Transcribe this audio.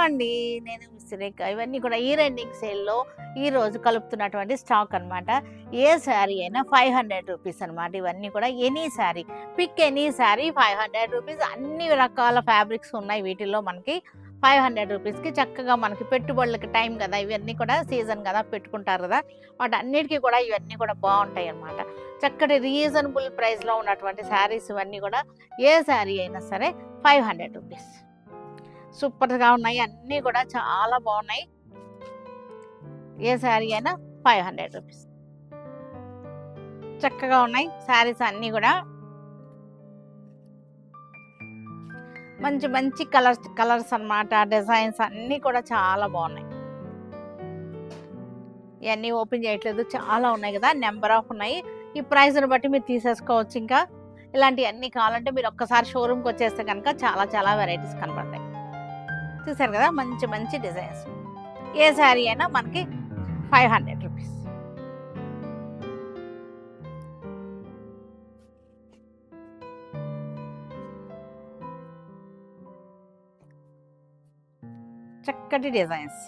అండి. నేను సురేఖ. ఇవన్నీ కూడా ఇయర్ ఎండింగ్ సేల్‌లో ఈరోజు కలుపుతున్నటువంటి స్టాక్ అనమాట. ఏ శారీ అయినా రూ. 500 అనమాట. ఇవన్నీ కూడా any sari. Pick any sari రూ. 500. అన్ని రకాల ఫ్యాబ్రిక్స్ ఉన్నాయి వీటిల్లో మనకి. రూ. 500కి చక్కగా మనకి పెట్టుబడులకి టైం కదా! ఇవన్నీ కూడా సీజన్ కదా! పెట్టుకుంటారు కదా! వాటన్నిటికి కూడా ఇవన్నీ కూడా బావుంటాయన్నమాట. చక్కటి రీజనబుల్ ప్రైస్‌లో ఉన్నటువంటి శారీస్ ఇవన్నీ కూడా ఏ శారీ అయినా సరే రూ. 500. సూపర్‌గా ఉన్నాయి. అన్నీ కూడా చాలా బావున్నాయి. ఏ శారీ అయినా రూ. 500. చక్కగా ఉన్నాయి శారీస్ అన్నీ కూడా. మంచి మంచి కలర్స్ అన్నమాట. డిజైన్స్ అన్నీ కూడా చాలా బావున్నాయి. ఇయన్నీ ఓపెన్ చేయట్లేదు. చాలా ఉన్నాయి గదా! నంబర్ ఆఫ్ ఉన్నాయి. ఈ ప్రైస్‌ని బట్టి మీరు తీసేసుకోవచ్చు ఇంకా. ఇలాంటియన్నీ కావాలంటే మీరు ఒక్కసారి షోరూమ్‌కొచ్చేస్తే గనక చాలా చాలా వెరైటీస్ కనపడతాయి. చూసారు గదా! మంచి మంచి డిజైన్స్. ఏ శారీ అయినా మనకి రూ. 500. చక్కటి డిజైన్స్.